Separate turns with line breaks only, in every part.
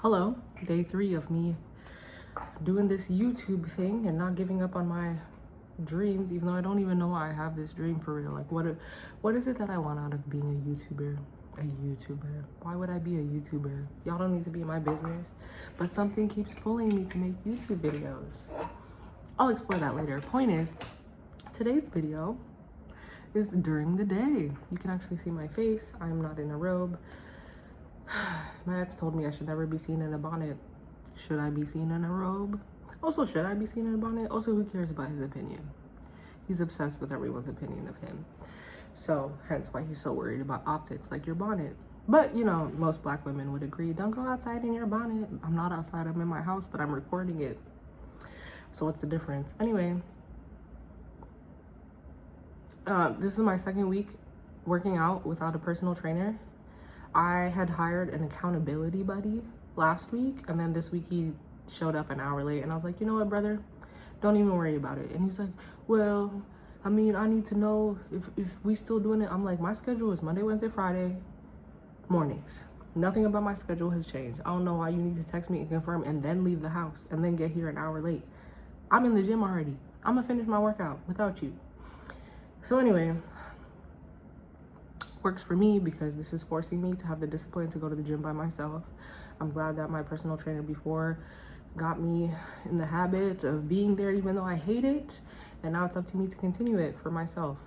Hello, day 3 of me doing this YouTube thing and not giving up on my dreams, even though I don't even know why I have this dream for real. Like, what is it that I want out of being a YouTuber? A YouTuber. Why would I be a YouTuber? Y'all don't need to be in my business, but something keeps pulling me to make YouTube videos. I'll explore that later. Point is, today's video is during the day. You can actually see my face. I'm not in a robe. My ex told me I should never be seen in a bonnet. Should I be seen in a robe? Also, should I be seen in a bonnet? Also, who cares about his opinion? He's obsessed with everyone's opinion of him. So, hence why he's so worried about optics, like your bonnet. But, you know, most black women would agree, don't go outside in your bonnet. I'm not outside, I'm in my house, but I'm recording it. So what's the difference? Anyway, this is my second week working out without a personal trainer. I had hired an accountability buddy last week, and then this week he showed up an hour late, and I was like, you know what, brother, don't even worry about it. And he was like, well, I mean, I need to know if we still doing it. I'm like, my schedule is Monday, Wednesday, Friday mornings. Nothing about my schedule has changed. I don't know why you need to text me and confirm and then leave the house and then get here an hour late. I'm in the gym already. I'm gonna finish my workout without you. So anyway, works for me because this is forcing me to have the discipline to go to the gym by myself. I'm glad that my personal trainer before got me in the habit of being there even though I hate it, and now it's up to me to continue it for myself.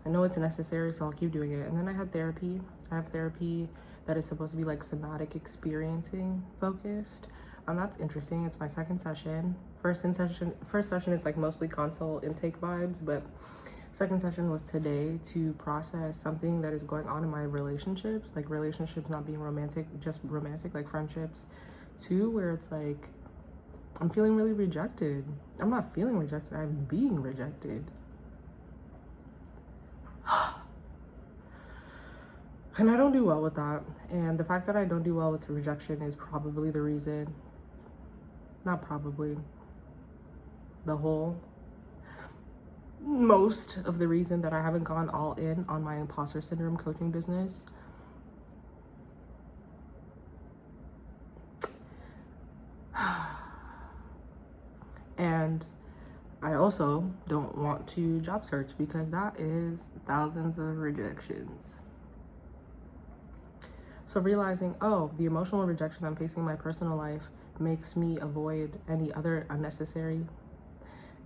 I know it's necessary, so I'll keep doing it. And then I had therapy. I have therapy that is supposed to be like somatic experiencing focused. That's interesting. It's my second session. First session is like mostly consult intake vibes, but second session was today to process something that is going on in my relationships, like relationships not being romantic, just romantic, like friendships, too, where it's like, I'm feeling really rejected. I'm not feeling rejected, I'm being rejected. And I don't do well with that. And the fact that I don't do well with rejection is probably the reason, not probably, most of the reason that I haven't gone all in on my imposter syndrome coaching business. And I also don't want to job search because that is thousands of rejections. So realizing, oh, the emotional rejection I'm facing in my personal life makes me avoid any other unnecessary,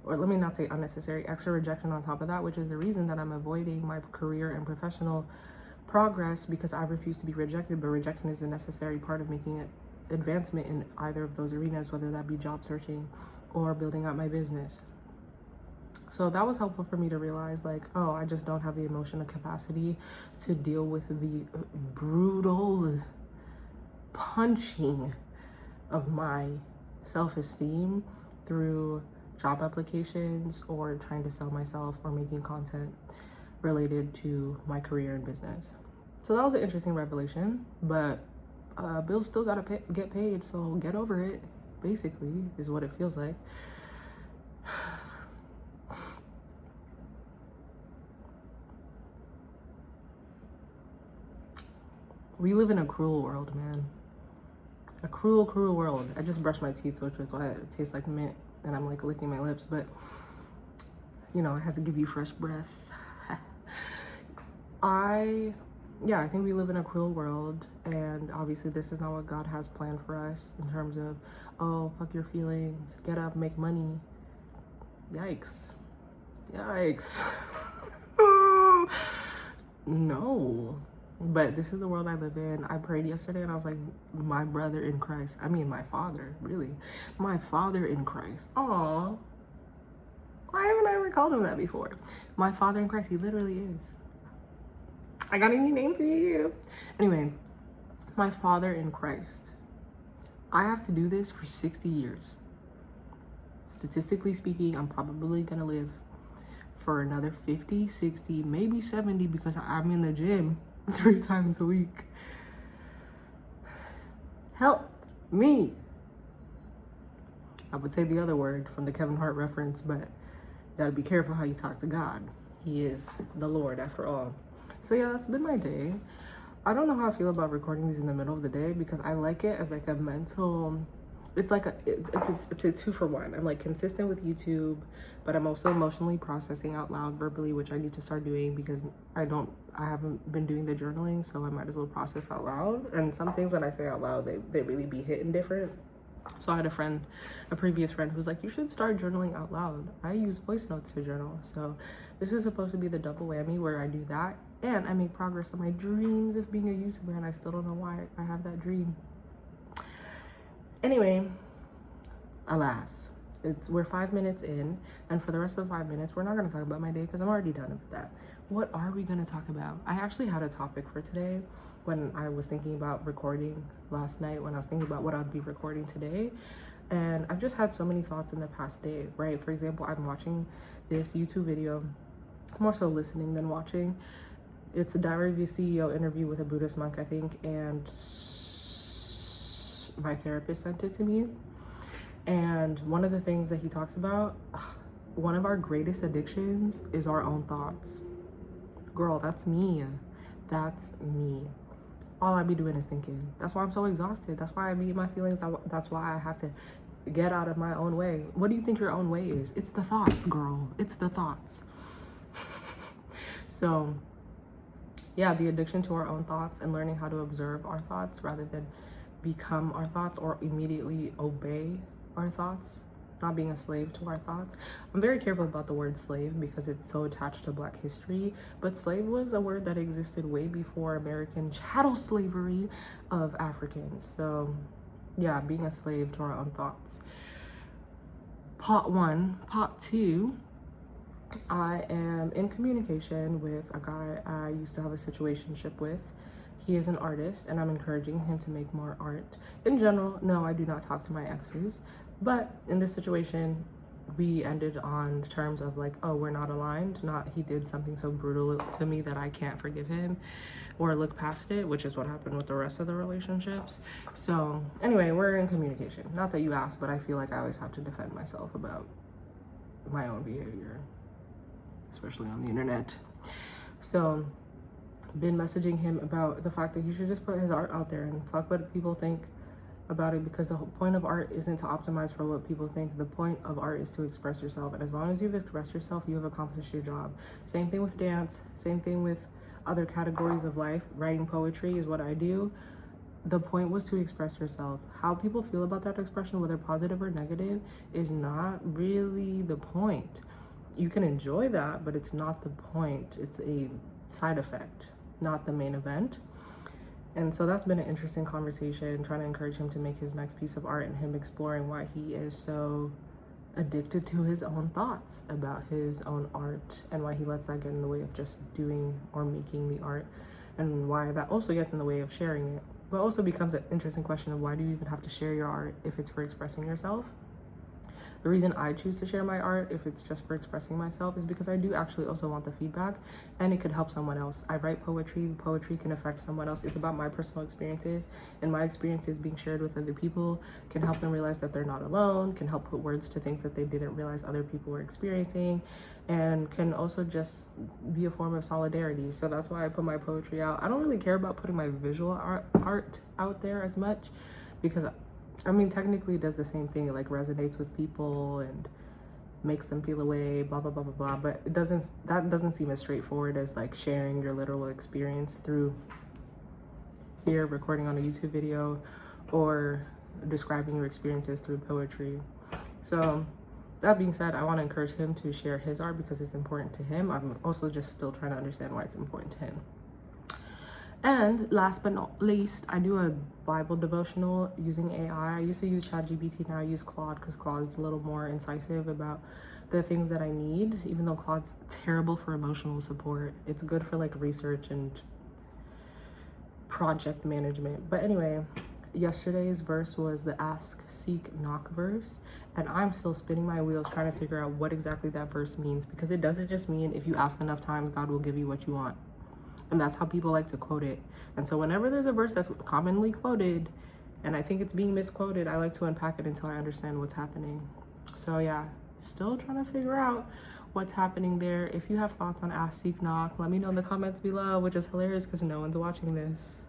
or let me not say unnecessary, extra rejection on top of that, which is the reason that I'm avoiding my career and professional progress, because I refuse to be rejected. But rejection is a necessary part of making it advancement in either of those arenas, whether that be job searching or building out my business. So that was helpful for me to realize, like, oh, I just don't have the emotional capacity to deal with the brutal punching of my self-esteem through job applications or trying to sell myself or making content related to my career and business. So that was an interesting revelation, but bills still gotta get paid, so get over it, basically, is what it feels like. We live in a cruel world, man. A cruel, cruel world. I just brushed my teeth, which is why it tastes like mint, and I'm like licking my lips, but you know, I had to give you fresh breath. I think we live in a cruel world, and obviously this is not what God has planned for us in terms of, oh, fuck your feelings, get up, make money. Yikes. No. But this is the world I live in. I prayed yesterday and I was like, my brother in Christ. I mean, my father, really. My father in Christ. Aw. Why haven't I ever called him that before? My father in Christ, he literally is. I got a new name for you. Anyway, my father in Christ. I have to do this for 60 years. Statistically speaking, I'm probably gonna live for another 50, 60, maybe 70 because I'm in the gym 3 times a week. Help me. I would say the other word from the Kevin Hart reference, but you gotta be careful how you talk to God. He is the Lord after all. So yeah, that's been my day. I don't know how I feel about recording these in the middle of the day because I like it as like a mental, it's like it's a 2-for-1. I'm like consistent with YouTube, but I'm also emotionally processing out loud verbally, which I need to start doing because I haven't been doing the journaling, so I might as well process out loud. And some things when I say out loud, they really be hitting different. So I had a previous friend who was like, you should start journaling out loud. I use voice notes to journal. So this is supposed to be the double whammy where I do that and I make progress on my dreams of being a YouTuber, and I still don't know why I have that dream. Anyway, alas, we're 5 minutes in, and for the rest of the 5 minutes, we're not gonna talk about my day because I'm already done with that. What are we gonna talk about? I actually had a topic for today when I was thinking about recording last night, when I was thinking about what I'd be recording today. And I've just had so many thoughts in the past day, right? For example, I'm watching this YouTube video, more so listening than watching. It's a Diary of a CEO interview with a Buddhist monk, I think, and my therapist sent it to me. And one of the things that he talks about, one of our greatest addictions is our own thoughts. Girl, that's me. That's me. All I be doing is thinking. That's why I'm so exhausted. That's why I be in my feelings. That's why I have to get out of my own way. What do you think your own way is? It's the thoughts, girl. It's the thoughts. So, yeah, the addiction to our own thoughts and learning how to observe our thoughts rather than become our thoughts or immediately obey our thoughts, not being a slave to our thoughts. I'm very careful about the word slave because it's so attached to Black history, but slave was a word that existed way before American chattel slavery of Africans. So yeah, being a slave to our own thoughts. Part 1. Part 2, I am in communication with a guy I used to have a situationship with. He is an artist, and I'm encouraging him to make more art. In general, no, I do not talk to my exes, but in this situation, we ended on terms of like, oh, we're not aligned. Not he did something so brutal to me that I can't forgive him or look past it, which is what happened with the rest of the relationships. So anyway, we're in communication. Not that you asked, but I feel like I always have to defend myself about my own behavior, especially on the internet. So been messaging him about the fact that he should just put his art out there and fuck what people think about it, because the whole point of art isn't to optimize for what people think. The point of art is to express yourself, and as long as you've expressed yourself, you have accomplished your job. Same thing with dance, same thing with other categories of life. Writing poetry is what I do. The point was to express yourself. How people feel about that expression, whether positive or negative, is not really the point. You can enjoy that, but it's not the point. It's a side effect, not the main event. And so that's been an interesting conversation, trying to encourage him to make his next piece of art and him exploring why he is so addicted to his own thoughts about his own art and why he lets that get in the way of just doing or making the art, and why that also gets in the way of sharing it. But also becomes an interesting question of why do you even have to share your art if it's for expressing yourself? The reason I choose to share my art, if it's just for expressing myself, is because I do actually also want the feedback, and it could help someone else. I write poetry. Poetry can affect someone else. It's about my personal experiences, and my experiences being shared with other people can help them realize that they're not alone, can help put words to things that they didn't realize other people were experiencing, and can also just be a form of solidarity. So that's why I put my poetry out. I don't really care about putting my visual art out there as much, because I mean, technically it does the same thing. It like resonates with people and makes them feel a way, blah, blah, blah, blah, blah. But that doesn't seem as straightforward as like sharing your literal experience through here, recording on a YouTube video, or describing your experiences through poetry. So that being said, I want to encourage him to share his art because it's important to him. I'm also just still trying to understand why it's important to him. And last but not least, I do a Bible devotional using AI. I used to use ChatGPT, now I use Claude because Claude is a little more incisive about the things that I need, even though Claude's terrible for emotional support. It's good for like research and project management. But anyway, yesterday's verse was the ask, seek, knock verse, and I'm still spinning my wheels trying to figure out what exactly that verse means, because it doesn't just mean if you ask enough times, God will give you what you want. And that's how people like to quote it. And so whenever there's a verse that's commonly quoted and I think it's being misquoted, I like to unpack it until I understand what's happening. So yeah, still trying to figure out what's happening there. If you have thoughts on Ask Seek Knock, let me know in the comments below, which is hilarious because no one's watching this.